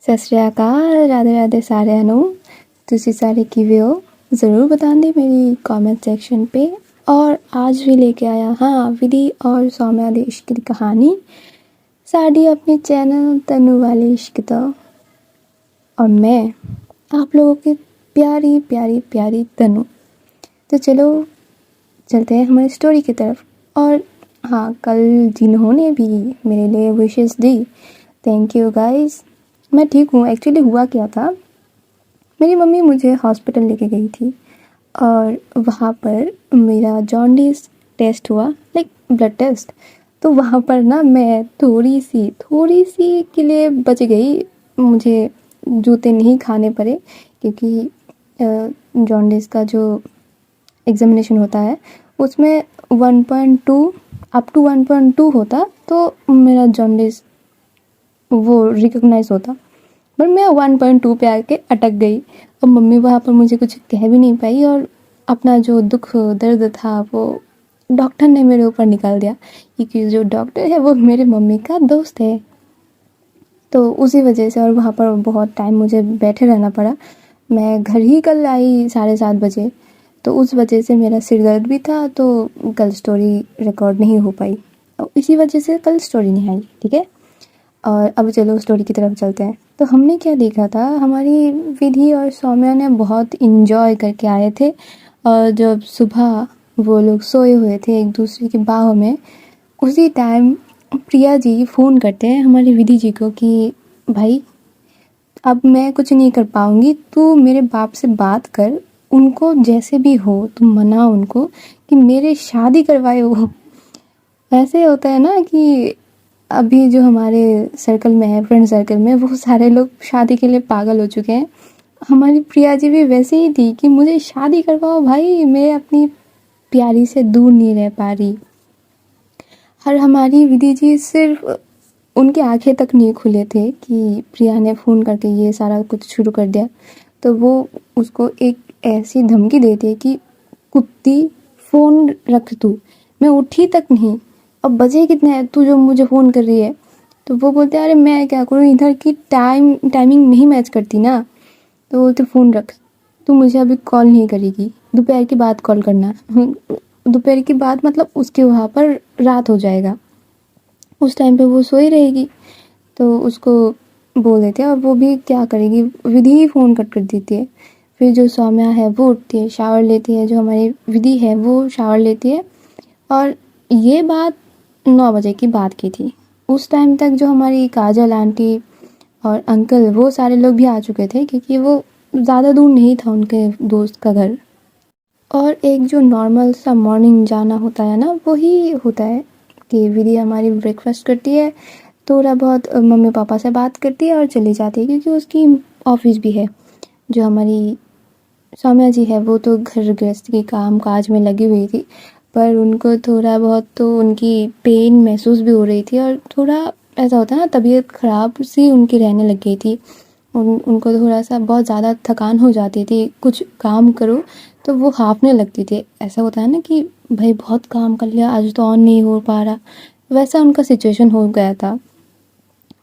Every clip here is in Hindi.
ਸਤਿ ਸ਼੍ਰੀ ਅਕਾਲ, ਰਾਧੇ ਰਾਧੇ ਸਾਰਿਆਂ ਨੂੰ। ਤੁਸੀਂ ਸਾਰੇ ਕਿਵੇਂ ਹੋ? ज़रूर बताना मेरी कमेंट सेक्शन पे। और आज भी लेके आया हाँ विधि और सौम्या दे इश्क की कहानी साड़ी अपने चैनल तनु वाले इश्क तो। और मैं आप लोगों की प्यारी प्यारी प्यारी तनु। तो चलो चलते हैं हमारी स्टोरी की तरफ। और हाँ, कल जिन्होंने भी मेरे लिए wishes the, thank you guys. मैं ठीक हूँ। एक्चुअली हुआ क्या था, मेरी मम्मी मुझे हॉस्पिटल लेके गई थी और वहाँ पर मेरा जॉन्डिस टेस्ट हुआ, लाइक ब्लड टेस्ट। तो वहाँ पर ना मैं थोड़ी सी के लिए बच गई। मुझे जूते नहीं खाने पड़े क्योंकि जॉन्डिस का जो एग्जामिनेशन होता है उसमें 1.2 अप टू 1.2 होता तो मेरा जॉन्डिस वो रिकॉग्नाइज होता। पर मैं 1.2 पे आके अटक गई और मम्मी वहाँ पर मुझे कुछ कह भी नहीं पाई और अपना जो दुख दर्द था वो डॉक्टर ने मेरे ऊपर निकाल दिया क्योंकि जो डॉक्टर है वो मेरे मम्मी का दोस्त है। तो उसी वजह से और वहाँ पर बहुत टाइम मुझे बैठे रहना पड़ा। मैं घर ही कल आई 7:30 बजे, तो उस वजह से मेरा सिर दर्द भी था, तो कल स्टोरी रिकॉर्ड नहीं हो पाई। इसी वजह से कल स्टोरी नहीं आई, ठीक है। और अब चलो स्टोरी की तरफ चलते हैं। तो हमने क्या देखा था, हमारी विधि और सौम्या ने बहुत इन्जॉय करके आए थे। और जब सुबह वो लोग सोए हुए थे एक दूसरे की बाहों में, उसी टाइम प्रिया जी फ़ोन करते हैं हमारी विधि जी को कि भाई अब मैं कुछ नहीं कर पाऊँगी, तू मेरे बाप से बात कर, उनको जैसे भी हो तुम मना उनको कि मेरे शादी करवाए हो। ऐसे होता है ना कि अभी जो हमारे सर्कल में है, फ्रेंड सर्कल में, वो सारे लोग शादी के लिए पागल हो चुके हैं। हमारी प्रिया जी भी वैसे ही थी कि मुझे शादी करवाओ भाई, मैं अपनी प्यारी से दूर नहीं रह पा रही। और हमारी विधि जी सिर्फ उनकी आंखें तक नहीं खुले थे कि प्रिया ने फ़ोन करके ये सारा कुछ शुरू कर दिया। तो वो उसको एक ऐसी धमकी देती है कि कुत्ती फ़ोन रख तू, मैं उठी तक नहीं, अब बजे कितने हैं, तू जो मुझे फ़ोन कर रही है। तो वो बोलते हैं अरे मैं क्या करूँ, इधर की टाइमिंग नहीं मैच करती ना। तो बोलते फ़ोन रख, तू मुझे अभी कॉल नहीं करेगी, दोपहर की बात कॉल करना। दोपहर की बात मतलब उसके वहाँ पर रात हो जाएगा, उस टाइम पे वो सोई रहेगी। तो उसको बोल देते हैं और वो भी क्या करेगी, विधि ही फ़ोन कट कर देती है। फिर जो सौम्या है वो उठती है, शावर लेती है, जो हमारी विधि है वो शावर लेती है। और ये बात 9 बजे की बात की थी। उस टाइम तक जो हमारी काजल आंटी और अंकल वो सारे लोग भी आ चुके थे क्योंकि वो ज़्यादा दूर नहीं था उनके दोस्त का घर। और एक जो नॉर्मल सा मॉर्निंग जाना होता है ना, वही होता है कि विधि हमारी ब्रेकफास्ट करती है, थोड़ा बहुत मम्मी पापा से बात करती है और चली जाती है क्योंकि उसकी ऑफिस भी है। जो हमारी सौम्या जी है वो तो घर गृहस्थी के काम काज में लगी हुई थी, पर उनको थोड़ा बहुत तो उनकी पेन महसूस भी हो रही थी और थोड़ा ऐसा होता है ना, तबीयत ख़राब सी उनकी रहने लग गई थी। उनको थोड़ा सा बहुत ज़्यादा थकान हो जाती थी, कुछ काम करो तो वो हाँफने लगती थी। ऐसा होता है ना कि भाई बहुत काम कर लिया, आज तो ऑन नहीं हो पा रहा, वैसा उनका सिचुएशन हो गया था।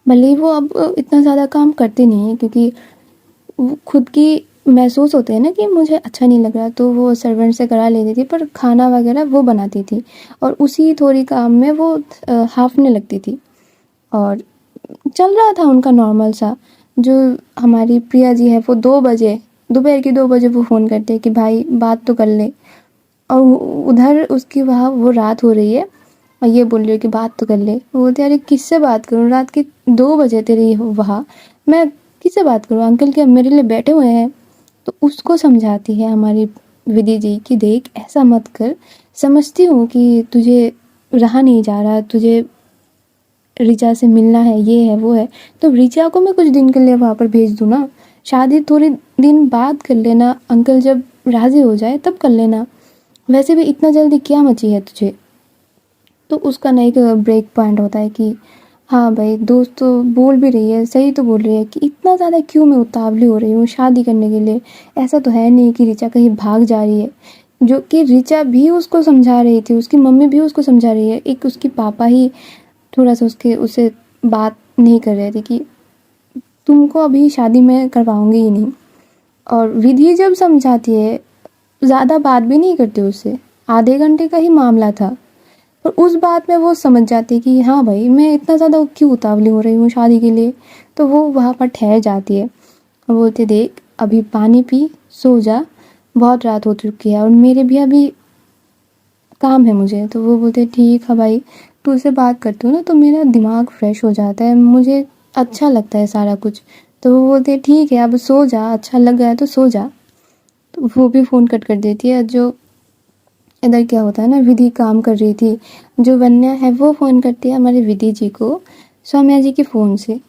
भले ही वो अब इतना ज़्यादा काम करते नहीं हैं क्योंकि खुद की महसूस होते हैं ना कि मुझे अच्छा नहीं लग रहा, तो वो सर्वेंट से करा लेती थी, पर खाना वगैरह वो बनाती थी और उसी थोड़ी काम में वो हाँफने लगती थी। और चल रहा था उनका नॉर्मल सा। जो हमारी प्रिया जी है वो 2 बजे, दोपहर के 2 बजे वो फ़ोन करते हैं कि भाई बात तो कर ले। और उधर उसकी वहाँ वो रात हो रही है और ये बोल रही है कि बात तो कर ले। वो बोलते अरे किससे बात करूँ, रात के 2 बजे तेरी वहाँ, मैं किससे बात करूँ, अंकल क्या मेरे लिए बैठे हुए हैं। तो उसको समझाती है हमारी विधि जी कि देख ऐसा मत कर, समझती हूँ कि तुझे रहा नहीं जा रहा, तुझे ऋचा से मिलना है, ये है वो है, तो ऋचा को मैं कुछ दिन के लिए वहाँ पर भेज दूँ ना, शादी थोड़े दिन बाद कर लेना, अंकल जब राज़ी हो जाए तब कर लेना, वैसे भी इतना जल्दी क्या मची है तुझे। तो उसका ना एक ब्रेक पॉइंट होता है कि हाँ भाई दोस्त तो बोल भी रही है, सही तो बोल रही है कि इतना ज़्यादा क्यों मैं उतावली हो रही हूँ शादी करने के लिए। ऐसा तो है नहीं कि ऋचा कहीं भाग जा रही है, जो कि ऋचा भी उसको समझा रही थी, उसकी मम्मी भी उसको समझा रही है, एक उसकी पापा ही थोड़ा सा उससे बात नहीं कर रहे थे कि तुमको अभी शादी मैं करवाऊंगी ही नहीं। और विधि जब समझाती है, ज़्यादा बात भी नहीं करती उससे, आधे घंटे का ही मामला था, पर उस बात में वो समझ जाती कि हाँ भाई मैं इतना ज़्यादा क्यों उतावली हो रही हूँ शादी के लिए। तो वो वहाँ पर ठहर जाती है और बोलते देख अभी पानी पी, सो जा, बहुत रात हो चुकी है और मेरे भी अभी काम है मुझे। तो वो बोलते ठीक है भाई, तू उससे बात करती हूँ ना तो मेरा दिमाग फ्रेश हो जाता है, मुझे अच्छा लगता है सारा कुछ। तो वो बोलते ठीक है अब सो जा, अच्छा लग गया तो सो जा। तो वो भी फ़ोन कट कर देती है। जो इधर क्या होता है ना, विधि काम कर रही थी, जो वन्या है वो फ़ोन करती है हमारे विधि जी को सौम्या जी के फ़ोन से।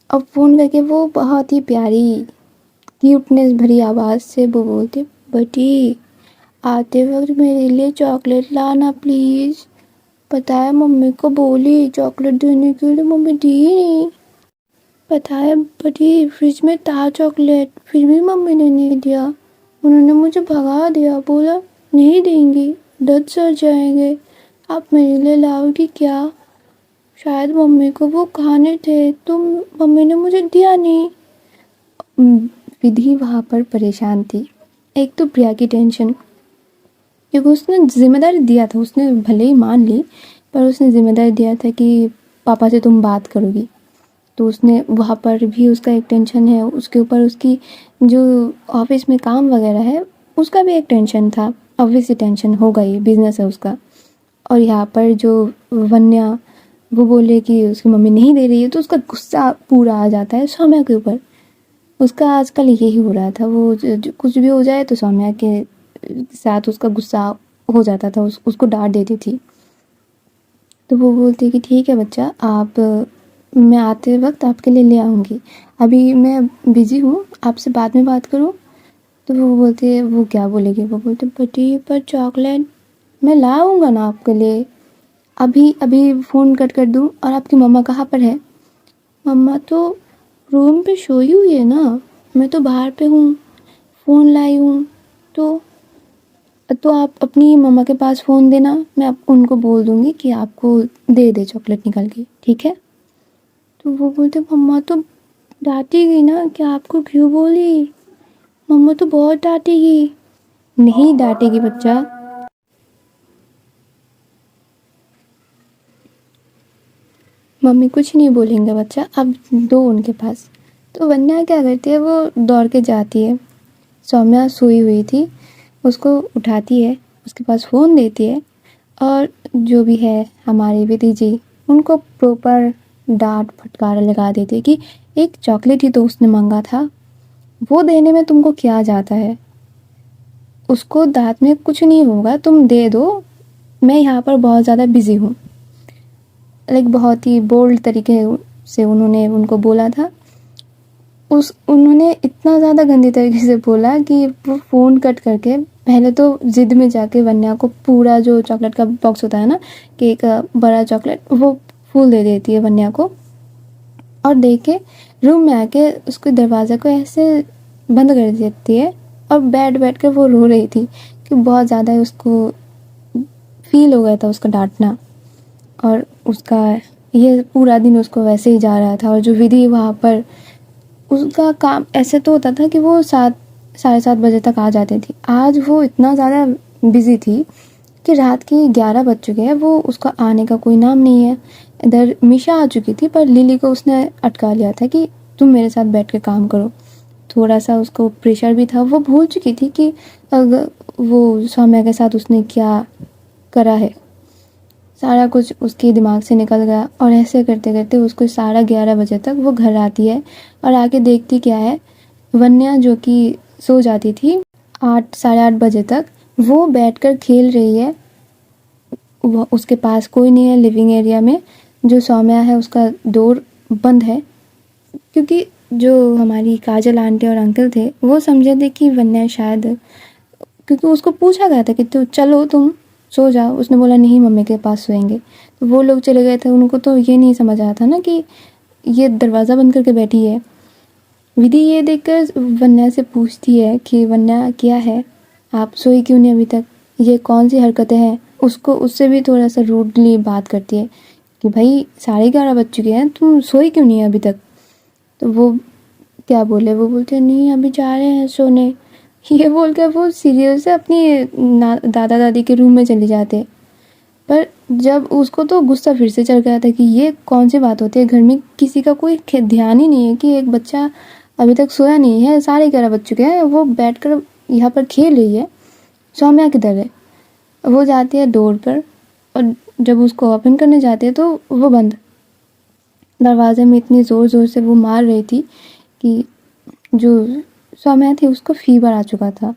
अब फ़ोन करके वो बहुत ही प्यारी क्यूटनेस भरी आवाज़ से वो बोलते बेटी आते वक्त मेरे लिए चॉकलेट लाना प्लीज़। पता है मम्मी को बोली चॉकलेट देने के लिए, मम्मी दी नहीं। पता है बड़ी फ्रिज में था चॉकलेट, फिर भी मम्मी ने नहीं दिया, उन्होंने मुझे भगा दिया, बोला नहीं देंगी, दर्द सर जाएंगे, आप मेरे लिए लाओगी क्या। शायद मम्मी को वो खाने थे तो मम्मी ने मुझे दिया नहीं। विधि वहाँ पर परेशान थी। एक तो प्रिया की टेंशन, क्योंकि उसने जिम्मेदारी दिया था, उसने भले ही मान ली पर उसने जिम्मेदारी दिया था कि पापा से तुम बात करोगी। तो उसने वहाँ पर भी उसका एक टेंशन है, उसके ऊपर उसकी जो ऑफिस में काम वगैरह है उसका भी एक टेंशन था, ऑब्वियसली टेंशन होगा ही, बिजनेस है उसका। और यहाँ पर जो वन्या वो बोले कि उसकी मम्मी नहीं दे रही है तो उसका गुस्सा पूरा आ जाता है सौम्या के ऊपर। उसका आजकल यही हो रहा था, वो कुछ भी हो जाए तो सौम्या के साथ उसका गुस्सा हो जाता था, उसको डांट देती थी। तो वो बोलती कि ठीक है बच्चा, आप मैं आते वक्त आपके लिए ले आऊँगी, अभी मैं बिज़ी हूँ, आपसे बाद में बात करूँ। तो वो बोलते, वो क्या बोलेगी, वो बोलते बटी पर चॉकलेट मैं लाऊंगा ना आपके लिए, अभी अभी फ़ोन कट कर दूँ। और आपकी मम्मा कहाँ पर है। मम्मा तो रूम पे सोई हुई है ना, मैं तो बाहर पे हूँ, फ़ोन लाई हूँ। तो आप अपनी मम्मा के पास फ़ोन देना, मैं उनको बोल दूँगी कि आपको दे दे चॉकलेट निकाल के, ठीक है। तो वो बोलते मम्मा तो डांटेगी ना कि आपको क्यों बोली, मम्मा तो बहुत डांटेगी। नहीं डांटेगी बच्चा, मम्मी कुछ नहीं बोलेंगे बच्चा, अब दो उनके पास। तो वन्या क्या करती है, वो दौड़ के जाती है, सौम्या सोई हुई थी, उसको उठाती है, उसके पास फ़ोन देती है और जो भी है हमारी विधि जी उनको प्रॉपर डांट फटकार लगा देती है कि एक चॉकलेट ही तो उसने मांगा था, वो देने में तुमको क्या जाता है, उसको दांत में कुछ नहीं होगा, तुम दे दो, मैं यहाँ पर बहुत ज़्यादा बिज़ी हूँ। लाइक बहुत ही बोल्ड तरीके से उन्होंने उनको बोला था। उन्होंने इतना ज़्यादा गंदी तरीके से बोला कि वो फ़ोन कट करके पहले तो ज़िद में जाके वन्या को पूरा जो चॉकलेट का बॉक्स होता है ना, केक का बड़ा चॉकलेट, वो फूल दे देती है वन्या को और दे के रूम में आके उसके दरवाज़े को ऐसे बंद कर देती है और बैठ के वो रो रही थी कि बहुत ज़्यादा उसको फील हो गया था उसका डांटना। और उसका ये पूरा दिन उसको वैसे ही जा रहा था। और जो विधि वहाँ पर उसका काम ऐसे तो होता था कि वो 7 साढ़े 7 बजे तक आ जाती थी, आज वो इतना ज़्यादा बिज़ी थी कि रात के 11 बज चुके हैं, वो उसका आने का कोई नाम नहीं है। इधर मीशा आ चुकी थी पर लिली को उसने अटका लिया था कि तुम मेरे साथ बैठ के काम करो। थोड़ा सा उसको प्रेशर भी था, वो भूल चुकी थी कि अगर वो सौम्या के साथ उसने क्या करा है, सारा कुछ उसके दिमाग से निकल गया। और ऐसे करते करते उसको 11:30 बजे तक वो घर आती है और आके देखती क्या है, वन्या जो कि सो जाती थी 8 साढ़े 8 बजे तक, वो बैठकर खेल रही है। वो उसके पास कोई नहीं है लिविंग एरिया में, जो सौम्या है उसका डोर बंद है, क्योंकि जो हमारी काजल आंटी और अंकल थे वो समझे थे कि वन्या शायद, क्योंकि उसको पूछा गया था कि तो चलो तुम सो जाओ, उसने बोला नहीं मम्मी के पास सोएंगे, तो वो लोग चले गए थे। उनको तो ये नहीं समझ आया था ना कि ये दरवाज़ा बंद करके बैठी है। विधि ये देखकर वन्या से पूछती है कि वन्या क्या है, आप सोई क्यों नहीं अभी तक, ये कौन सी हरकतें हैं। उसको उससे भी थोड़ा सा रूडली बात करती है कि भाई 11:30 बज चुके हैं, तुम सोई क्यों नहीं है अभी तक। तो वो क्या बोले, वो बोलते नहीं अभी जा रहे हैं सोने। ये बोलकर वो सीरियल से अपनी दादा दादी के रूम में चले जाते। पर जब उसको तो गुस्सा फिर से चढ़ गया था कि ये कौन सी बात होती है, घर में किसी का कोई ध्यान ही नहीं है कि एक बच्चा अभी तक सोया नहीं है, 11:30 बज चुके हैं, वो बैठकर यहाँ पर खेल रही है, सौम्या किधर है। वो जाती है डोर पर और जब उसको ओपन करने जाते हैं तो वो बंद। दरवाजे में इतनी ज़ोर ज़ोर से वो मार रही थी कि जो सौम्या थी उसको फीवर आ चुका था।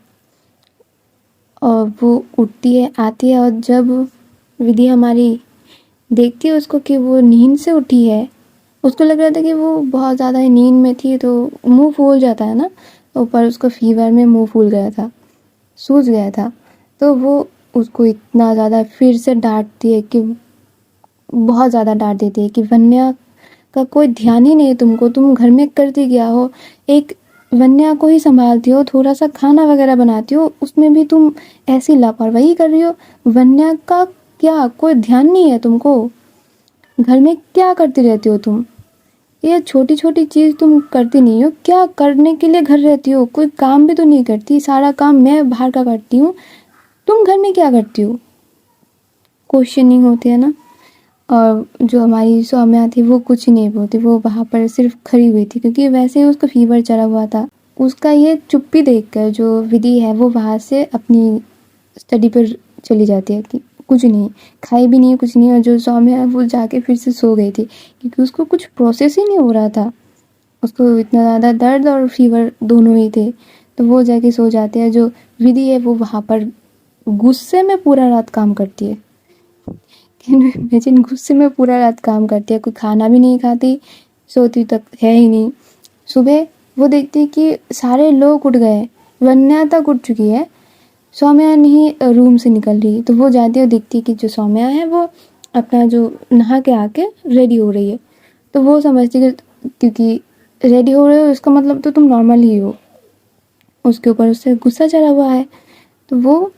और वो उठती है, आती है, और जब विधि हमारी देखती है उसको कि वो नींद से उठी है, उसको लग रहा था कि वो बहुत ज़्यादा ही नींद में थी, तो मुंह फूल जाता है ना, ऊपर उसको फीवर में मुंह फूल गया था, सूज गया था। तो वो उसको इतना ज़्यादा फिर से डांटती है कि बहुत ज़्यादा डांट देती है कि वन्या का कोई ध्यान ही नहीं है तुमको, तुम घर में करती क्या हो, एक वन्या को ही संभालती हो, थोड़ा सा खाना वगैरह बनाती हो, उसमें भी तुम ऐसी लापरवाही कर रही हो। वन्या का क्या कोई ध्यान नहीं है तुमको, घर में क्या करती रहती हो तुम, ये छोटी छोटी चीज़ तुम करती नहीं हो, क्या करने के लिए घर रहती हो, कोई काम भी तो नहीं करती, सारा काम मैं बाहर का करती हूँ, तुम घर में क्या करती हो। क्वेश्चनिंग होती है ना। और जो हमारी सौम्या थी वो कुछ नहीं बोलती, वो वहाँ पर सिर्फ खड़ी हुई थी क्योंकि वैसे ही उसको फीवर चढ़ा हुआ था। उसका ये चुप्पी देखकर जो विधि है वो वहाँ से अपनी स्टडी पर चली जाती है कि कुछ नहीं खाई भी नहीं, कुछ नहीं। और जो सौम्या है वो जाके फिर से सो गई थी क्योंकि उसको कुछ प्रोसेस ही नहीं हो रहा था, उसको इतना ज़्यादा दर्द और फीवर दोनों ही थे, तो वो जाके सो जाते हैं। जो विधि है वो वहाँ पर गुस्से में पूरा रात काम करती है। इमेजिन, गुस्से में पूरा रात काम करती है, कोई खाना भी नहीं खाती, सोती तक है ही नहीं। सुबह वो देखती है कि सारे लोग उठ गए, वन्या तक उठ चुकी है, सौम्या नहीं रूम से निकल रही। तो वो जाती है और देखती है कि जो सौम्या है वो अपना जो नहा के आके रेडी हो रही है। तो वो समझती है क्योंकि रेडी हो रहे हो इसका मतलब तो तुम नॉर्मल ही हो, उसके ऊपर उससे गुस्सा चढ़ा हुआ है। तो वो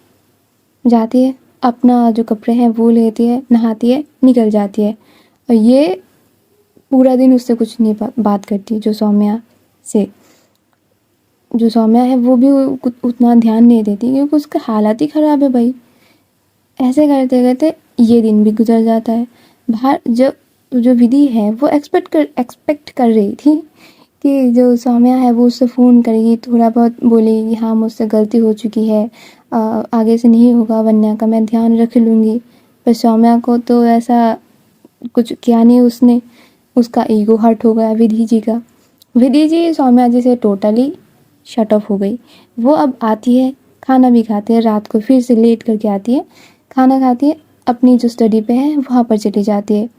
जाती है, अपना जो कपड़े हैं वो लेती है, नहाती है, निकल जाती है। और ये पूरा दिन उससे कुछ नहीं बात करती जो सौम्या से। जो सौम्या है वो भी उतना ध्यान नहीं देती क्योंकि उसका हालत ही ख़राब है भाई। ऐसे करते करते ये दिन भी गुजर जाता है। बाहर जो विधि है वो एक्सपेक्ट कर रही थी कि जो सौम्या है वो उससे फ़ोन करेगी, थोड़ा बहुत बोलेगी हाँ मुझसे गलती हो चुकी है, आगे से नहीं होगा, वन्या का मैं ध्यान रख लूँगी। पर सौम्या को तो ऐसा कुछ किया नहीं उसने, उसका ईगो हर्ट हो गया विधि जी का। विधि जी सौम्या जी से टोटली शट ऑफ हो गई। वो अब आती है, खाना भी खाती है, रात को फिर से लेट करके आती है, खाना खाती है, अपनी जो स्टडी पे है वहाँ पर चली जाती है।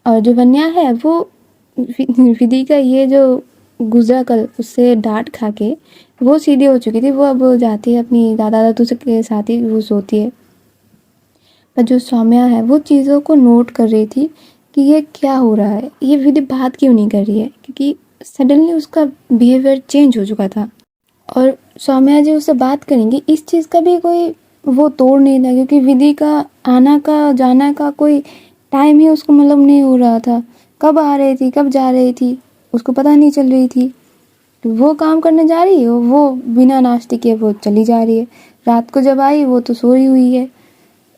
और जो वन्या है वो विधि का ये जो गुजरा कल उससे डांट खा के वो सीधी हो चुकी थी, वो अब जाती है अपनी दादा दादू के साथ ही वो सोती है। पर जो सौम्या है वो चीज़ों को नोट कर रही थी कि ये क्या हो रहा है, ये विधि बात क्यों नहीं कर रही है, क्योंकि सडनली उसका बिहेवियर चेंज हो चुका था। और सौम्या जी उससे बात करेंगी इस चीज़ का भी कोई वो तोड़ नहीं था क्योंकि विधि का आना का जाना का कोई टाइम ही उसको मतलब नहीं हो रहा था, कब आ रही थी कब जा रही थी उसको पता नहीं चल रही थी। वो काम करने जा रही है, वो बिना नाश्ते किए वो चली जा रही है, रात को जब आई वो तो सोई हुई है।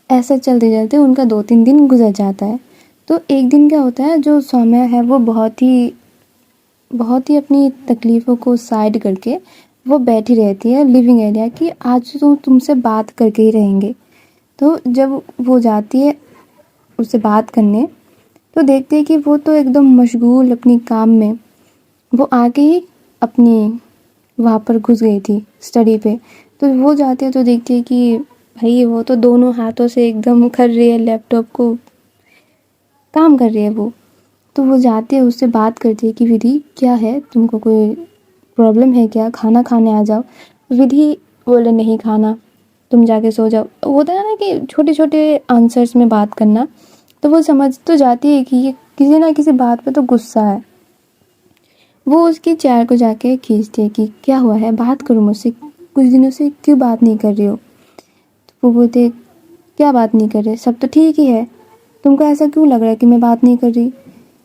ऐसा चलते चलते उनका 2-3 दिन गुजर जाता है। तो एक दिन क्या होता है, जो सौम्या है वो बहुत ही अपनी तकलीफ़ों को साइड करके वो बैठी रहती है लिविंग एरिया की, आज तो तुमसे बात करके ही रहेंगे। तो जब वो जाती है उससे बात करने तो देखते हैं कि वो तो एकदम मशगूल अपनी काम में, वो आके ही अपनी वहाँ पर घुस गई थी स्टडी पे। तो वो जाते हैं तो देखती है कि भाई वो तो दोनों हाथों से एकदम कर रही है, लैपटॉप को काम कर रही है वो। तो वो जाती है उससे बात करती है कि विधि क्या है, तुमको कोई प्रॉब्लम है क्या, खाना खाने आ जाओ। विधि बोले नहीं खाना, तुम जाके सो जाओ। होता है ना कि छोटे छोटे आंसर्स में बात करना। तो वो समझ तो जाती है कि ये किसी ना किसी बात पे तो गुस्सा है। वो उसकी चेयर को जाके खींचती है कि क्या हुआ है, बात करो मुझसे, कुछ दिनों से क्यों बात नहीं कर रही हो। तो वो बोलते क्या बात नहीं कर रहे, सब तो ठीक ही है, तुमको ऐसा क्यों लग रहा है कि मैं बात नहीं कर रही,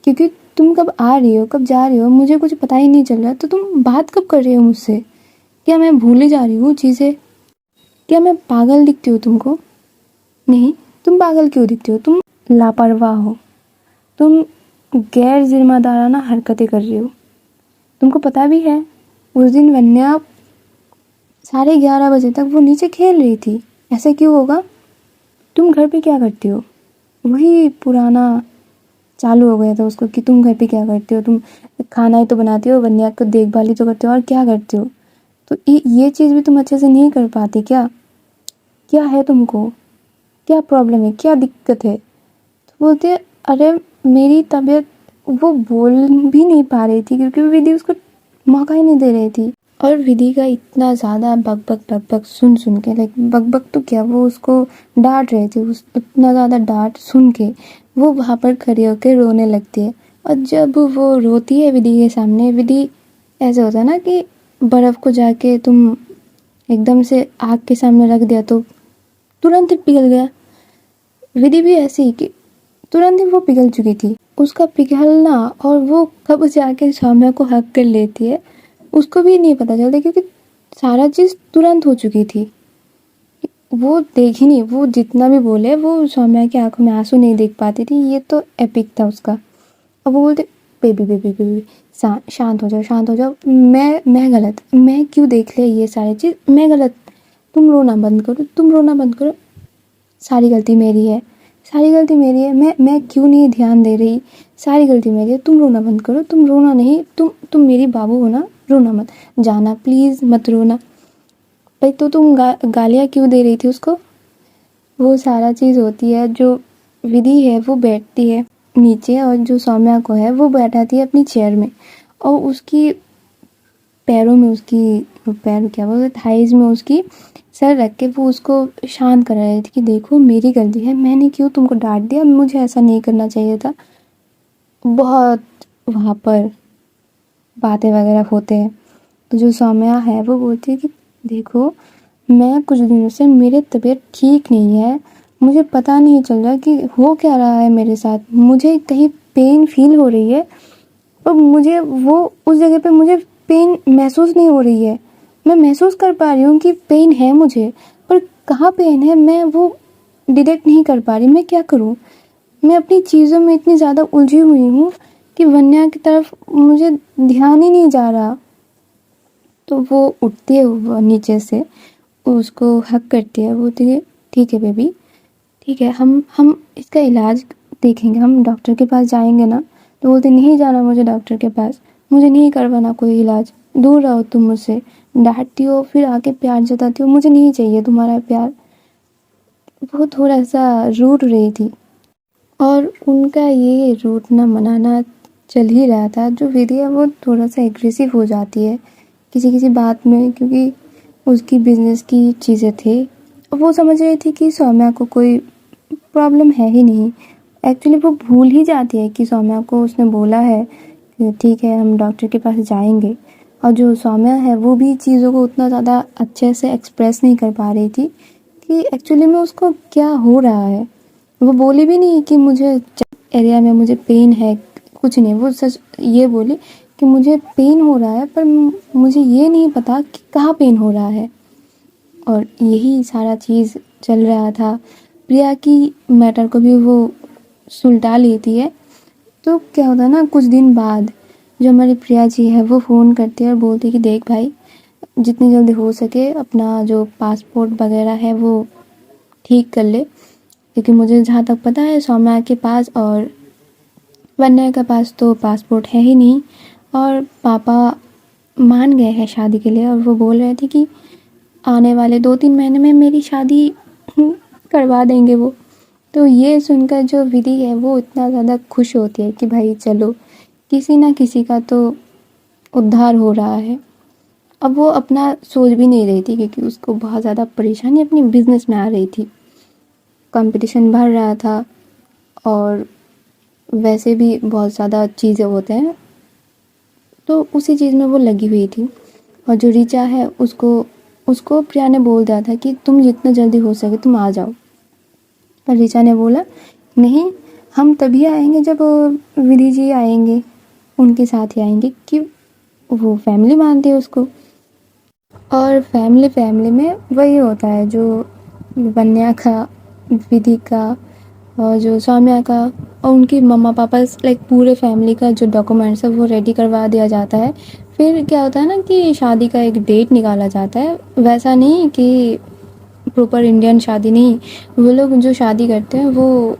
क्योंकि तुम कब आ रही हो, कब जा रही हो, मुझे कुछ पता ही नहीं चल रहा। तो तुम बात कब कर रही हो मुझसे? क्या मैं भूल ही जा रही हूँ चीज़ें? क्या मैं पागल दिखती हूँ तुमको? नहीं, तुम पागल क्यों दिखती हो? तुम लापरवाह हो, तुम गैर जिम्मेदाराना हरकतें कर रही हो। तुमको पता भी है उस दिन वन्या 11:30 बजे तक वो नीचे खेल रही थी। ऐसा क्यों होगा? तुम घर पे क्या करती हो? वही पुराना चालू हो गया था उसको कि तुम घर पे क्या करती हो, तुम खाना ही तो बनाती हो, वन्या को देखभाल ही तो करती हो, और क्या करती हो? तो ये चीज़ भी तुम अच्छे से नहीं कर पाती क्या? क्या है तुमको? क्या प्रॉब्लम है? क्या दिक्कत है? तो बोलते अरे मेरी तबीयत, वो बोल भी नहीं पा रही थी क्योंकि विधि उसको मौका ही नहीं दे रही थी। और विधि का इतना ज़्यादा बक सुन के, लाइक बक तो क्या, वो उसको डांट रहे थे, उस इतना ज़्यादा डांट सुन के वो वहाँ पर खड़ी होकर रोने लगती है। और जब वो रोती है विधि के सामने, विधि ऐसे होता है ना कि बर्फ़ को जाके तुम एकदम से आग के सामने रख दिया तो तुरंत ही पिघल गया। विधि भी ऐसी ही कि तुरंत ही वो पिघल चुकी थी। उसका पिघलना और वो कब जाके सौम्या को हक कर लेती है उसको भी नहीं पता चलता, क्योंकि सारा चीज़ तुरंत हो चुकी थी। वो देख ही नहीं, वो जितना भी बोले वो सौम्या की आंखों में आंसू नहीं देख पाती थी। ये तो एपिक था उसका। अब वो बोलते बेबी बेबी बेबी शांत हो जाओ, शांत हो जाओ, मैं गलत, मैं क्यों देख ले ये सारी चीज़, मैं गलत, तुम रोना बंद करो, तुम रोना बंद करो, सारी गलती मेरी है, सारी गलती मेरी है, मैं क्यों नहीं ध्यान दे रही, सारी गलती मेरी है, तुम रोना बंद करो, तुम रोना नहीं, तुम मेरी बाबू हो ना, रोना मत, जाना प्लीज़, मत रोना। भाई तो तुम गालियाँ क्यों दे रही थी उसको? वो सारा चीज़ होती है। जो विधि है वो बैठती है नीचे और जो सौम्या को है वो बैठाती है अपनी चेयर में, और उसकी पैरों में, उसकी पैर क्या बोलते, थाइज में उसकी सर रख के वो उसको शांत करा रही थी कि देखो मेरी गलती है, मैंने क्यों तुमको डांट दिया, मुझे ऐसा नहीं करना चाहिए था। बहुत वहाँ पर बातें वगैरह होते हैं। तो जो सौम्या है वो बोलती है कि देखो मैं कुछ दिनों से, मेरी तबीयत ठीक नहीं है, मुझे पता नहीं चल रहा कि हो क्या रहा है मेरे साथ, मुझे कहीं पेन फील हो रही है और मुझे वो उस जगह पे मुझे पेन महसूस नहीं हो रही है। मैं महसूस कर पा रही हूँ कि पेन है मुझे, पर कहाँ पेन है मैं वो डिटेक्ट नहीं कर पा रही। मैं क्या करूँ? मैं अपनी चीज़ों में इतनी ज़्यादा उलझी हुई हूँ कि वन्या की तरफ मुझे ध्यान ही नहीं जा रहा। तो वो उठती है वो नीचे से, उसको हक करती है, बोलती है ठीक है बेबी, ठीक है, हम इसका इलाज देखेंगे, हम डॉक्टर के पास जाएंगे ना। तो बोलते नहीं जाना मुझे डॉक्टर के पास, मुझे नहीं करवाना कोई इलाज, दूर रहो तुम मुझसे। डांटती हो फिर आके प्यार जताती हो, मुझे नहीं चाहिए तुम्हारा प्यार। वो थोड़ा सा रूठ रही थी और उनका ये रूठना मनाना चल ही रहा था। जो विधि है वो थोड़ा सा एग्रेसिव हो जाती है किसी किसी बात में, क्योंकि उसकी बिजनेस की चीज़ें थे। वो समझ रही थी कि सौम्या को कोई प्रॉब्लम है ही नहीं। एक्चुअली वो भूल ही जाती है कि सौम्या को उसने बोला है कि ठीक है हम डॉक्टर के पास जाएंगे। और जो सौम्या है वो भी चीज़ों को उतना ज़्यादा अच्छे से एक्सप्रेस नहीं कर पा रही थी कि एक्चुअली में उसको क्या हो रहा है। वो बोली भी नहीं कि मुझे एरिया में मुझे पेन है, कुछ नहीं। वो सच ये बोली कि मुझे पेन हो रहा है, पर मुझे ये नहीं पता कि कहाँ पेन हो रहा है। और यही सारा चीज़ चल रहा था। प्रिया की मैटर को भी वो सुलटा लेती है। तो क्या होता है ना, कुछ दिन बाद जो हमारी प्रिया जी है वो फ़ोन करती है और बोलती है कि देख भाई, जितनी जल्दी हो सके अपना जो पासपोर्ट वगैरह है वो ठीक कर ले, क्योंकि मुझे जहाँ तक पता है सौम्या के पास और वन्या के पास तो पासपोर्ट है ही नहीं। और पापा मान गए हैं शादी के लिए, और वो बोल रहे थे कि आने वाले 2-3 महीने में मेरी शादी करवा देंगे वो। तो ये सुनकर जो विधि है वो इतना ज़्यादा खुश होती है कि भाई चलो किसी ना किसी का तो उद्धार हो रहा है। अब वो अपना सोच भी नहीं रही थी क्योंकि उसको बहुत ज़्यादा परेशानी अपनी बिजनेस में आ रही थी। कंपटीशन बढ़ रहा था और वैसे भी बहुत ज़्यादा चीज़ें होते हैं, तो उसी चीज़ में वो लगी हुई थी। और जो ऋचा है उसको प्रिया ने बोल दिया था कि तुम जितना जल्दी हो सके तुम आ जाओ। पर ऋचा ने बोला नहीं, हम तभी आएंगे जब विधि जी आएंगे। उनके साथ ही आएंगे कि वो फैमिली मानती है उसको। और फैमिली में वही होता है जो वन्या का, विधि का और जो सौम्या का और उनकी मम्मा पापा लाइक पूरे फैमिली का जो डॉक्यूमेंट्स है वो रेडी करवा दिया जाता है। फिर क्या होता है ना कि शादी का एक डेट निकाला जाता है, वैसा नहीं कि प्रॉपर इंडियन शादी नहीं, वो लोग जो शादी करते हैं वो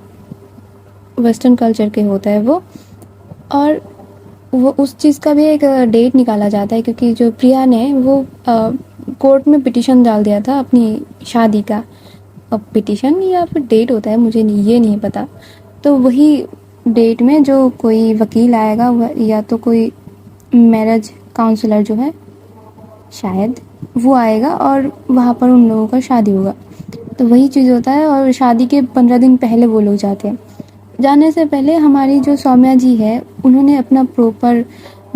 वेस्टर्न कल्चर के होता है वो। और वो उस चीज़ का भी एक डेट निकाला जाता है क्योंकि जो प्रिया ने वो कोर्ट में पिटीशन डाल दिया था अपनी शादी का। अब पिटीशन या फिर डेट होता है मुझे ये नहीं पता। तो वही डेट में जो कोई वकील आएगा या तो कोई मैरिज काउंसलर जो है शायद वो आएगा और वहाँ पर उन लोगों का शादी होगा। तो वही चीज़ होता है और शादी के 15 दिन पहले वो लोग जाते हैं। जाने से पहले हमारी जो सौम्या जी है उन्होंने अपना प्रॉपर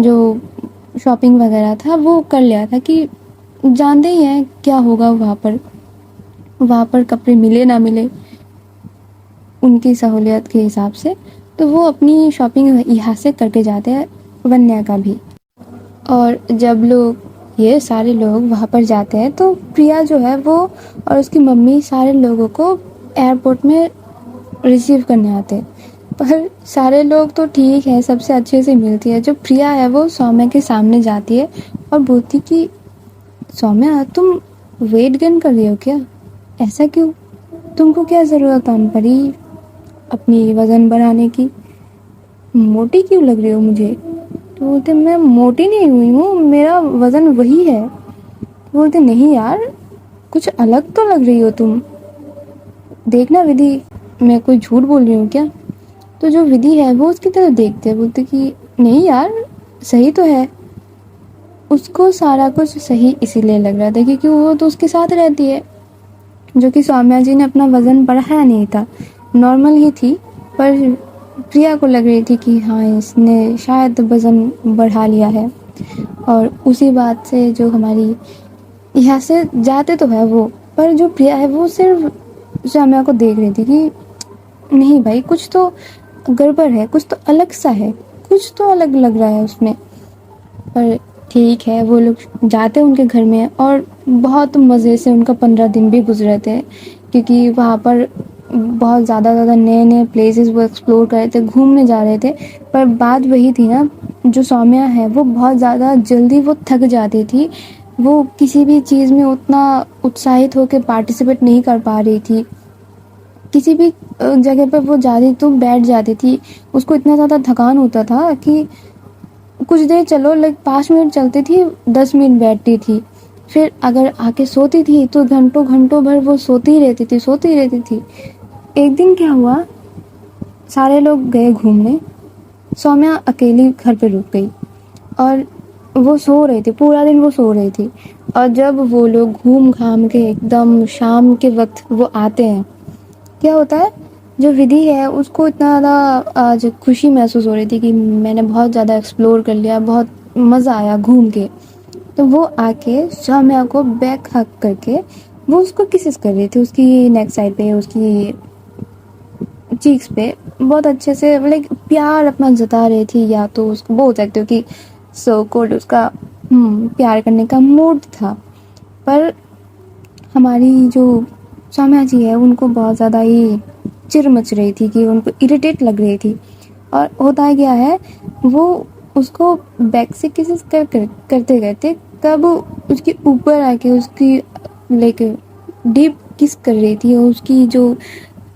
जो शॉपिंग वगैरह था वो कर लिया था कि जानते ही हैं क्या होगा वहाँ पर कपड़े मिले ना मिले उनकी सहूलियत के हिसाब से। तो वो अपनी शॉपिंग यहाँ से करके जाते हैं, वन्या का भी। और जब लोग ये सारे लोग वहाँ पर जाते हैं तो प्रिया जो है वो और उसकी मम्मी सारे लोगों को एयरपोर्ट में रिसीव करने आते हैं। पर सारे लोग तो ठीक है, सबसे अच्छे से मिलती है। जो प्रिया है वो सौम्या के सामने जाती है और बोलती कि सौम्या तुम वेट गेन कर रही हो क्या? ऐसा क्यों? तुमको क्या ज़रूरत आन पड़ी अपनी वज़न बढ़ाने की? मोटी क्यों लग रही हो मुझे? तो बोलते मैं मोटी नहीं हुई हूँ, मेरा वज़न वही है। तो बोलते नहीं यार, कुछ अलग तो लग रही हो तुम। देखना विधि, मैं कोई झूठ बोल रही हूँ क्या? तो जो विधि है वो उसकी तरफ देखते हैं, बोलते कि नहीं यार सही तो है। उसको सारा कुछ सही इसीलिए लग रहा था क्योंकि वो तो उसके साथ रहती है। जो कि सौम्या जी ने अपना वज़न बढ़ाया नहीं था, नॉर्मल ही थी। पर प्रिया को लग रही थी कि हाँ इसने शायद वज़न बढ़ा लिया है। और उसी बात से जो हमारी यहाँ से जाते तो है वो, पर जो प्रिया है वो सिर्फ सौम्या को देख रही थी कि नहीं भाई कुछ तो गड़बड़ है, कुछ तो अलग सा है, कुछ तो अलग लग रहा है उसमें। पर ठीक है, वो लोग जाते उनके घर में और बहुत मज़े से उनका 15 दिन भी गुजरे थे क्योंकि वहाँ पर बहुत ज़्यादा नए प्लेसेस वो एक्सप्लोर कर रहे थे, घूमने जा रहे थे। पर बात वही थी ना, जो सौम्या है वो बहुत ज़्यादा जल्दी वो थक जाती थी। वो किसी भी चीज़ में उतना उत्साहित होकर पार्टिसिपेट नहीं कर पा रही थी। किसी भी जगह पर वो जाती तो बैठ जाती थी, उसको इतना ज़्यादा थकान होता था कि कुछ देर चलो लाइक 5 मिनट चलती थी, 10 मिनट बैठती थी। फिर अगर आके सोती थी तो घंटों भर वो सोती रहती थी। एक दिन क्या हुआ, सारे लोग गए घूमने, सौम्या अकेली घर पे रुक गई और वो सो रही थी, पूरा दिन वो सो रही थी। और जब वो लोग घूम घाम के एकदम शाम के वक्त वो आते हैं, क्या होता है जो विधि है उसको इतना ज़्यादा आज खुशी महसूस हो रही थी कि मैंने बहुत ज़्यादा एक्सप्लोर कर लिया, बहुत मज़ा आया घूम के। तो वो आके सौम्या को बैक हक करके वो उसको किसेस कर रही थी, उसकी नेक साइड पे, उसकी चीक्स पे बहुत अच्छे से लाइक प्यार अपना जता रही थी। या तो उसको बोल सकते हो कि सो कोड उसका प्यार करने का मूड था। पर हमारी जो सौम्या जी है उनको बहुत ज़्यादा ही चिर मच रही थी कि उनको इरिटेट लग रही थी। और होता क्या है, वो उसको बैक से किसेस करते करते तब उसके ऊपर आके उसकी लाइक डीप किस कर रही थी और उसकी जो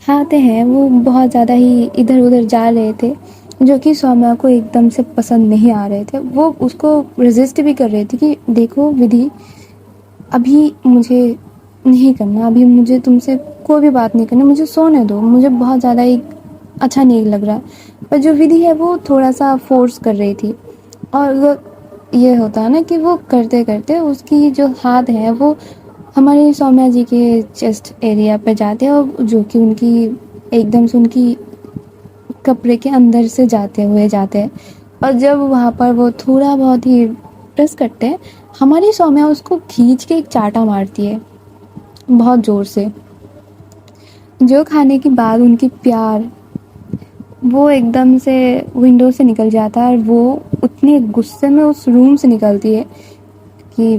हाथ हैं वो बहुत ज़्यादा ही इधर उधर जा रहे थे, जो कि सौम्या को एकदम से पसंद नहीं आ रहे थे। वो उसको रेजिस्ट भी कर रही थी कि देखो विधि, अभी मुझे नहीं करना, अभी मुझे तुमसे कोई भी बात नहीं करनी, मुझे सोने दो, मुझे बहुत ज़्यादा ही अच्छा नहीं लग रहा। पर जो विधि है वो थोड़ा सा फोर्स कर रही थी। और ये होता है ना कि वो करते करते उसकी जो हाथ है वो हमारी सौम्या जी के चेस्ट एरिया पे जाते हैं और जो कि उनकी एकदम से उनकी कपड़े के अंदर से जाते हैं। और जब वहाँ पर वो थोड़ा बहुत ही प्रेस करते हैं, हमारी सौम्या उसको खींच के एक चाटा मारती है बहुत ज़ोर से, जो खाने के बाद उनकी प्यार वो एकदम से विंडो से निकल जाता है और वो उतने गुस्से में उस रूम से निकलती है कि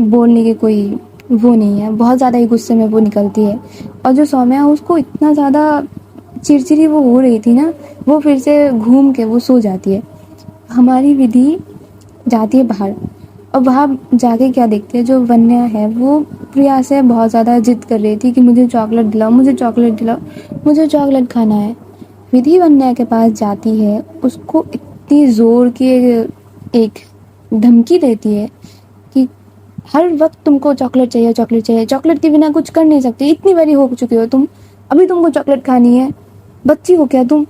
बोलने की कोई वो नहीं है, बहुत ज़्यादा ही गुस्से में वो निकलती है। और जो सौम्या उसको इतना ज़्यादा चिड़चिड़ी वो हो रही थी ना, वो फिर से घूम के वो सो जाती है। हमारी विधि जाती है बाहर और वहाँ जाके क्या देखती है, जो वन्या है वो प्रिया से बहुत ज़्यादा जिद कर रही थी कि मुझे चॉकलेट दिलाओ, मुझे चॉकलेट दिलाओ, मुझे चॉकलेट खाना है। विधि वन्या के पास जाती है, उसको इतनी ज़ोर की एक धमकी देती है कि हर वक्त तुमको चॉकलेट चाहिए, चॉकलेट चाहिए, चॉकलेट के बिना कुछ कर नहीं सकती, इतनी बड़ी हो चुकी हो तुम, अभी तुमको चॉकलेट खानी है, बच्ची हो क्या तुम।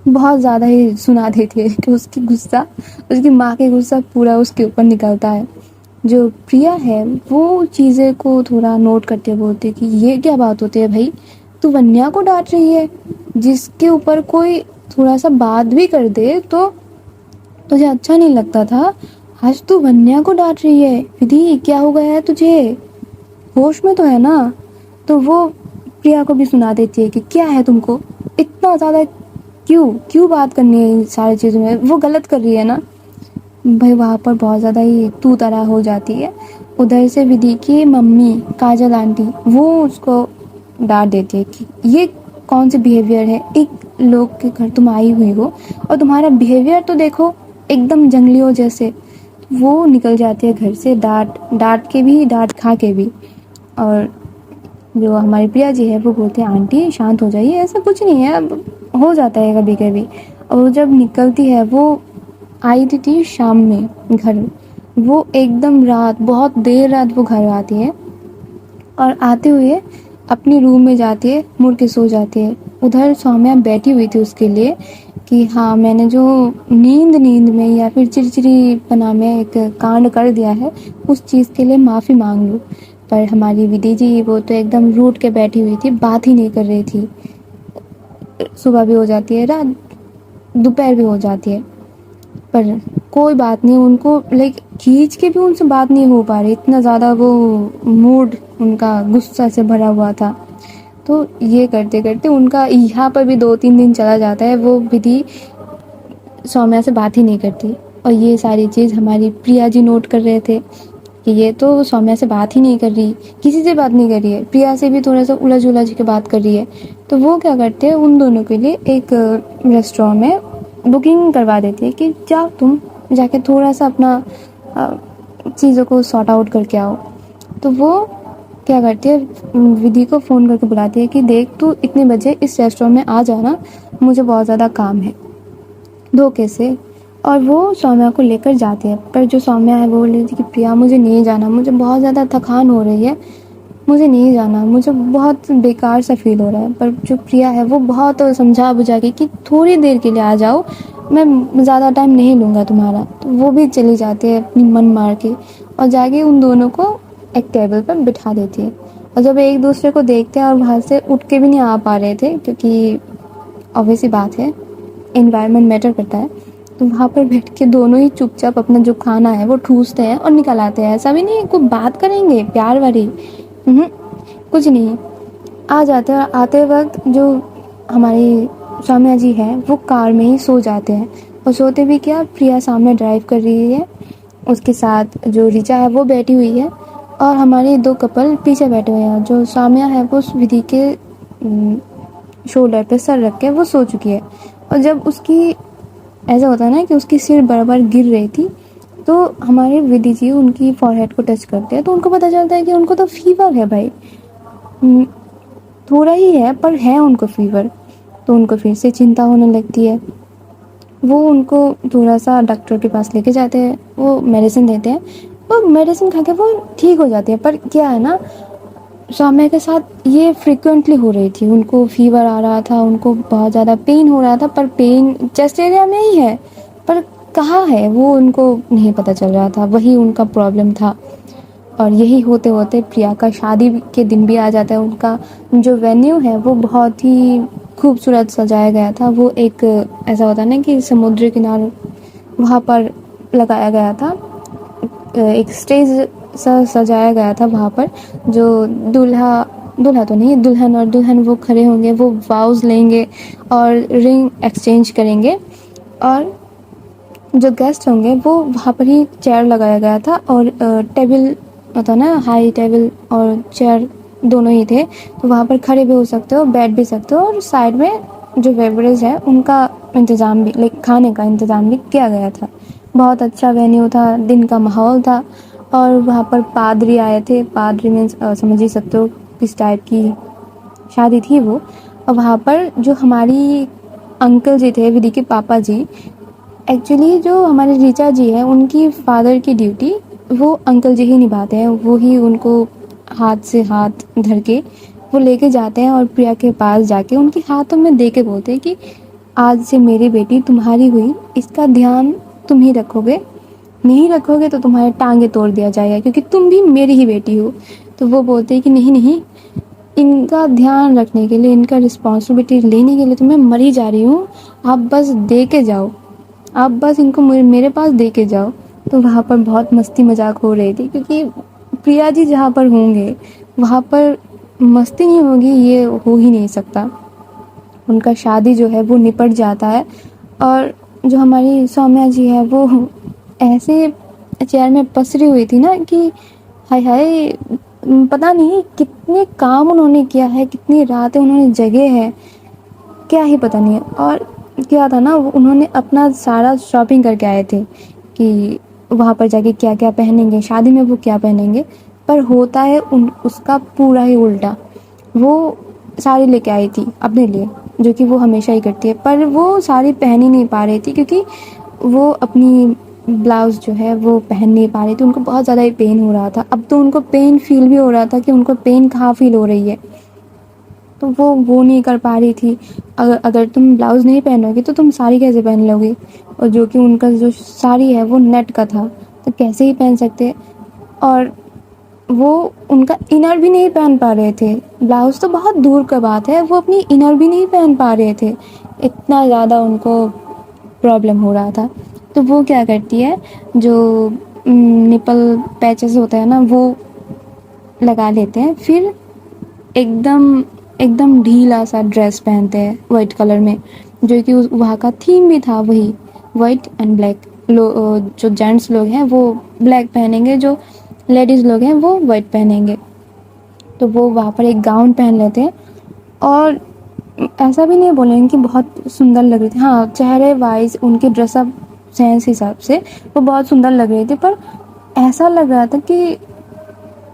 बहुत ज़्यादा ही सुना देती है कि उसकी गुस्सा, उसकी माँ की गुस्सा पूरा उसके ऊपर निकलता है। जो प्रिया है वो चीज़ें को थोड़ा नोट करते बोलते कि ये क्या बात होती है भाई, तू वन्या को डांट रही है, जिसके ऊपर कोई थोड़ा सा बात भी कर दे तो तुझे अच्छा नहीं लगता था, आज तू वन्या को डांट रही है। विधि क्या हो गया है तुझे, होश में तो है ना। तो वो प्रिया को भी सुना देती है कि क्या है तुमको, इतना ज़्यादा क्यों क्यों बात करनी है इन सारी चीज़ों में, वो गलत कर रही है ना। भाई वहाँ पर बहुत ज़्यादा ही तू तरह हो जाती है। उधर से विधि की मम्मी काजल आंटी वो उसको डांट देती है कि ये कौन सी बिहेवियर है, एक लोग के घर तुम आई हुई हो और तुम्हारा बिहेवियर तो देखो एकदम जंगलियों जैसे। वो निकल जाती है घर से, डांट डांट के भी, डांट खा के भी। और जो हमारी प्रिया जी है वो बोलते हैं आंटी शांत हो जाइए, ऐसा कुछ नहीं है, अब हो जाता है कभी कभी। और जब निकलती है, वो आई थी शाम में घर, वो एकदम रात, बहुत देर रात वो घर आती है और आते हुए अपने रूम में जाती है, मुड़ के सो जाती है। उधर सौम्या बैठी हुई थी उसके लिए कि हाँ मैंने जो नींद में या फिर चिड़चिड़ीपना में एक कांड कर दिया है उस चीज़ के लिए माफ़ी मांग लूँ। पर हमारी विधि जी वो तो एकदम रूठ के बैठी हुई थी, बात ही नहीं कर रही थी। सुबह भी हो जाती है, रात दोपहर भी हो जाती है, पर कोई बात नहीं, उनको लाइक खींच के भी उनसे बात नहीं हो पा रही, इतना ज़्यादा वो मूड उनका गुस्सा से भरा हुआ था। तो ये करते करते उनका यहाँ पर भी 2-3 दिन चला जाता है, वो विधि सौम्या से बात ही नहीं करती। और ये सारी चीज़ हमारी प्रिया जी नोट कर रहे थे कि ये तो सौम्या से बात ही नहीं कर रही, किसी से बात नहीं कर रही है, प्रिया से भी थोड़ा सा उलझ उलझ के बात कर रही है। तो वो क्या करते हैं, उन दोनों के लिए एक रेस्टोरेंट में बुकिंग करवा देती है कि जाओ तुम जाके थोड़ा सा अपना चीज़ों को सॉर्ट आउट करके आओ। तो वो क्या करती है, विधि को फ़ोन करके बुलाती है कि देख तू इतने बजे इस रेस्टोरेंट में आ जाना, मुझे बहुत ज़्यादा काम है, धोखे से। और वो सौम्या को लेकर जाती है, पर जो सौम्या है वो बोल रही थी कि प्रिया मुझे नहीं जाना, मुझे बहुत ज़्यादा थकान हो रही है, मुझे नहीं जाना, मुझे बहुत बेकार सा फील हो रहा है। पर जो प्रिया है वो बहुत समझा बुझा के कि थोड़ी देर के लिए आ जाओ, मैं ज़्यादा टाइम नहीं लूँगा तुम्हारा। तो वो भी चली जाती है अपनी मन मार के और जाके उन दोनों को एक टेबल पर बिठा देती है। और जब एक दूसरे को देखते हैं और वहाँ से उठ के भी नहीं आ पा रहे थे, क्योंकि ऑब्वियस सी बात है एनवायरनमेंट मैटर करता है, तो वहाँ पर बैठ के दोनों ही चुपचाप अपना जो खाना है वो ठूसते हैं और निकल आते हैं। ऐसा भी नहीं है कोई बात करेंगे प्यार वाली, कुछ नहीं। आ जाते हैं, आते वक्त जो हमारी सौम्या जी हैं वो कार में ही सो जाते हैं। और सोते भी क्या, प्रिया सामने ड्राइव कर रही है, उसके साथ जो ऋचा है वो बैठी हुई है और हमारे 2 कपल पीछे बैठे हुए हैं। जो सौम्या है वो विधि के शोल्डर पे सर रख के वो सो चुकी है। और जब उसकी ऐसा होता है ना कि उसकी सिर बराबर गिर रही थी, तो हमारे विधि जी उनकी फॉरहेड को टच करते हैं, तो उनको पता चलता है कि उनको तो फीवर है भाई, थोड़ा ही है पर है उनको फीवर। तो उनको फिर से चिंता होने लगती है। वो उनको थोड़ा सा डॉक्टर के पास लेके जाते हैं, वो मेडिसिन देते हैं, वो मेडिसिन खा के वो ठीक हो जाती है। पर क्या है ना, सौम्या के साथ ये फ्रिक्वेंटली हो रही थी, उनको फीवर आ रहा था, उनको बहुत ज़्यादा पेन हो रहा था, पर पेन चेस्ट एरिया में ही है, पर कहाँ है वो उनको नहीं पता चल रहा था, वही उनका प्रॉब्लम था। और यही होते होते प्रिया का शादी के दिन भी आ जाता है। उनका जो वेन्यू है वो बहुत ही खूबसूरत सजाया गया था, वो एक ऐसा होता है ना कि समुद्र किनारे वहाँ पर लगाया गया था, एक स्टेज सा सजाया गया था वहाँ पर। जो दूल्हा दूल्हा तो नहीं, दुल्हन और दुल्हन वो खड़े होंगे, वो वाउज़ लेंगे और रिंग एक्सचेंज करेंगे। और जो गेस्ट होंगे वो वहाँ पर ही चेयर लगाया गया था और टेबल होता ना, हाई टेबल और चेयर दोनों ही थे, तो वहाँ पर खड़े भी हो सकते हो, बैठ भी सकते हो। और साइड में जो बेवरेज है उनका इंतज़ाम भी, लाइक खाने का इंतज़ाम भी किया गया था। बहुत अच्छा वेन्यू था, दिन का माहौल था। और वहाँ पर पादरी आए थे, पादरी मीन्स समझ ही सकते हो किस टाइप की शादी थी वो। और वहाँ पर जो हमारी अंकल जी थे, विधि के पापा जी, एक्चुअली जो हमारे ऋचा जी है उनकी फादर की ड्यूटी वो अंकल जी ही निभाते हैं। वो ही उनको हाथ से हाथ धर के वो लेके जाते हैं और प्रिया के पास जाके उनके हाथों में दे के बोलते हैं कि आज से मेरी बेटी तुम्हारी हुई, इसका ध्यान तुम ही रखोगे, नहीं रखोगे तो तुम्हारे टांगे तोड़ दिया जाएगा, क्योंकि तुम भी मेरी ही बेटी हो। तो वो बोलते हैं कि नहीं नहीं, इनका ध्यान रखने के लिए, इनका रिस्पॉन्सिबिलिटी लेने के लिए तो मैं मरी जा रही हूँ, आप बस दे के जाओ, आप बस इनको मेरे पास दे के जाओ। तो वहाँ पर बहुत मस्ती मजाक हो रही थी, क्योंकि प्रिया जी जहाँ पर होंगे वहाँ पर मस्ती नहीं होगी ये हो ही नहीं सकता। उनका शादी जो है वो निपट जाता है। और जो हमारी सौम्या जी है वो ऐसे चेयर में पसरी हुई थी ना कि हाय हाय, पता नहीं कितने काम उन्होंने किया है, कितनी रातें उन्होंने जगे हैं, क्या ही पता नहीं। और क्या था ना, उन्होंने अपना सारा शॉपिंग करके आए थे कि वहाँ पर जाके क्या क्या पहनेंगे, शादी में वो क्या पहनेंगे। पर होता है उसका पूरा ही उल्टा। वो साड़ी लेके आई थी अपने लिए, जो कि वो हमेशा ही करती है, पर वो साड़ी पहन ही नहीं पा रही थी, क्योंकि वो अपनी ब्लाउज़ जो है वो पहन नहीं पा रही थी। उनको बहुत ज़्यादा ही पेन हो रहा था। अब तो उनको पेन फील भी हो रहा था कि उनको पेन कहाँ फील हो रही है, तो वो नहीं कर पा रही थी। अगर तुम ब्लाउज़ नहीं पहनोगे तो तुम साड़ी कैसे पहन लोगे, और जो कि उनका जो साड़ी है वो नेट का था, तो कैसे ही पहन सकते। और वो उनका इनर भी नहीं पहन पा रहे थे। ब्लाउज़ तो बहुत दूर का बात है, वो अपनी इनर भी नहीं पहन पा रहे थे, इतना ज़्यादा उनको प्रॉब्लम हो रहा था। तो वो क्या करती है, जो निपल पैचेस होता है ना वो लगा लेते हैं, फिर एकदम एकदम ढीला सा ड्रेस पहनते हैं वाइट कलर में, जो कि वहाँ का थीम भी था वही वाइट एंड ब्लैक। जो जेंट्स लोग हैं वो ब्लैक पहनेंगे, जो लेडीज़ लोग हैं वो वाइट पहनेंगे। तो वो वहाँ पर एक गाउन पहन लेते हैं। और ऐसा भी नहीं बोलेंगे कि बहुत सुंदर लग रही थी, हाँ चेहरे वाइज उनके ड्रेसअप सेंस हिसाब से वो बहुत सुंदर लग रही थी, पर ऐसा लग रहा था कि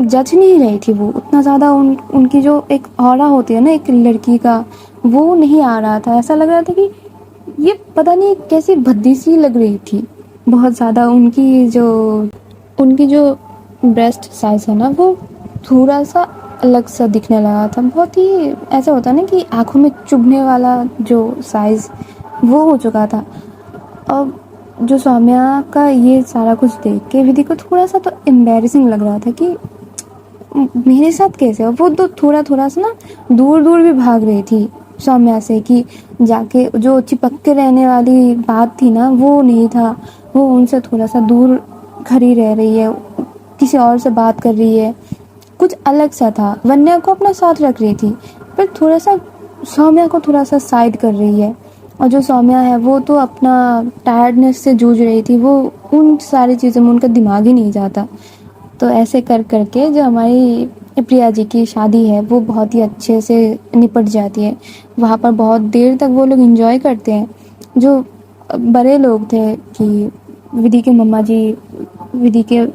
जज नहीं रही थी वो उतना ज़्यादा। उनकी जो एक ऑरा होती है ना एक लड़की का, वो नहीं आ रहा था। ऐसा लग रहा था कि ये पता नहीं कैसी भद्दी सी लग रही थी बहुत ज़्यादा। उनकी जो ब्रेस्ट साइज़ है ना वो थोड़ा सा अलग सा दिखने लगा था, बहुत ही ऐसा होता है ना कि आँखों में चुभने वाला जो साइज़ वो हो चुका था। अब जो सौम्या का ये सारा कुछ देख के विधि को थोड़ा सा तो एम्बैरेसिंग लग रहा था कि मेरे साथ कैसे। और वो तो थोड़ा थोड़ा सा ना दूर दूर भी भाग रही थी सौम्या से, कि जाके जो चिपक के रहने वाली बात थी ना वो नहीं था, वो उनसे थोड़ा सा दूर खड़ी रह रही है, किसी और से बात कर रही है, कुछ अलग सा था। वन्या को अपना साथ रख रही थी, पर थोड़ा सा सौम्या को थोड़ा सा साइड कर रही है। और जो सौम्या है वो तो अपना टायर्डनेस से जूझ रही थी, वो उन सारी चीज़ों में उनका दिमाग ही नहीं जाता। तो ऐसे कर करके जो हमारी प्रिया जी की शादी है वो बहुत ही अच्छे से निपट जाती है। वहाँ पर बहुत देर तक वो लोग एंजॉय करते हैं। जो बड़े लोग थे कि विधि के मम्मा जी, विधि के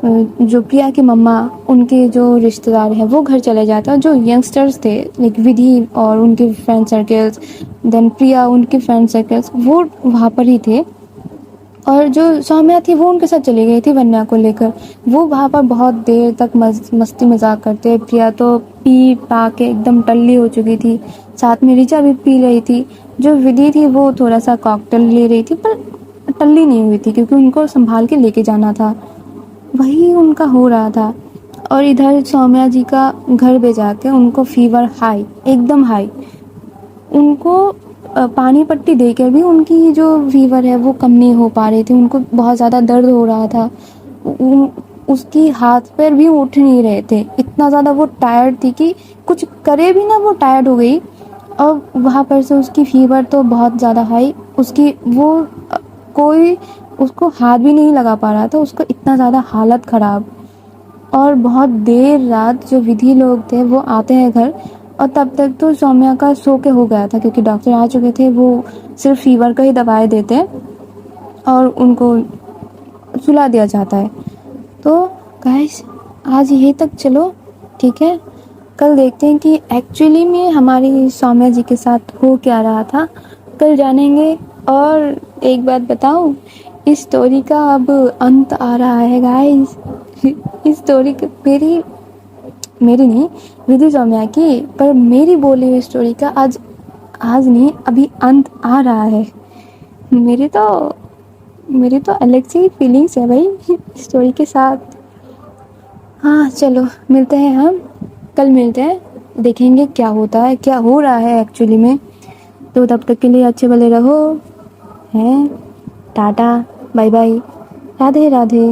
जो प्रिया की मम्मा, उनके जो रिश्तेदार हैं वो घर चले जाते हैं। जो यंगस्टर्स थे लाइक विधि और उनके फ्रेंड सर्कल्स, देन प्रिया उनके फ्रेंड सर्कल्स, वो वहाँ पर ही थे। और जो सौम्या थी वो उनके साथ चली गई थी वन्या को लेकर। वो वहाँ पर बहुत देर तक मस्ती मजाक करते। प्रिया तो पी पा के एकदम टल्ली हो चुकी थी, साथ में ऋचा भी पी रही थी। जो विधि थी वो थोड़ा सा कॉकटेल ले रही थी, पर टल्ली नहीं हुई थी क्योंकि उनको संभाल के लेके जाना था, वही उनका हो रहा था। और इधर सौम्या जी का घर पे जाके उनको फीवर हाई, एकदम हाई। उनको पानी पट्टी देकर भी उनकी जो फीवर है वो कम नहीं हो पा रही थी, उनको बहुत ज़्यादा दर्द हो रहा था। उसकी हाथ पैर भी उठ नहीं रहे थे, इतना ज़्यादा वो टायर्ड थी कि कुछ करे भी ना वो टायर्ड हो गई। और वहाँ पर से उसकी फीवर तो बहुत ज़्यादा हाई, उसकी वो कोई उसको हाथ भी नहीं लगा पा रहा था, उसका इतना ज़्यादा हालत ख़राब। और बहुत देर रात जो विधि लोग थे वो आते हैं घर, और तब तक तो सौम्या का सो के हो गया था क्योंकि डॉक्टर आ चुके थे। वो सिर्फ फीवर का ही दवाई देते हैं और उनको सुला दिया जाता है। तो गाइस आज यहीं तक चलो, ठीक है। कल देखते हैं कि एक्चुअली में हमारी सौम्या जी के साथ हो क्या रहा था, कल जानेंगे। और एक बात बताऊं, इस स्टोरी का अब अंत आ रहा है गाइस। इस स्टोरी मेरी मेरी नहीं, विधि सौम्या की, पर मेरी बोली हुई स्टोरी का आज आज नहीं अभी अंत आ रहा है। मेरी तो मेरी तो अलग सी फीलिंग्स है भाई स्टोरी के साथ। हाँ चलो मिलते हैं, हम कल मिलते हैं, देखेंगे क्या होता है, क्या हो रहा है एक्चुअली में। तो तब तक के लिए अच्छे भले रहो हैं। Tata bye bye, Radhe Radhe.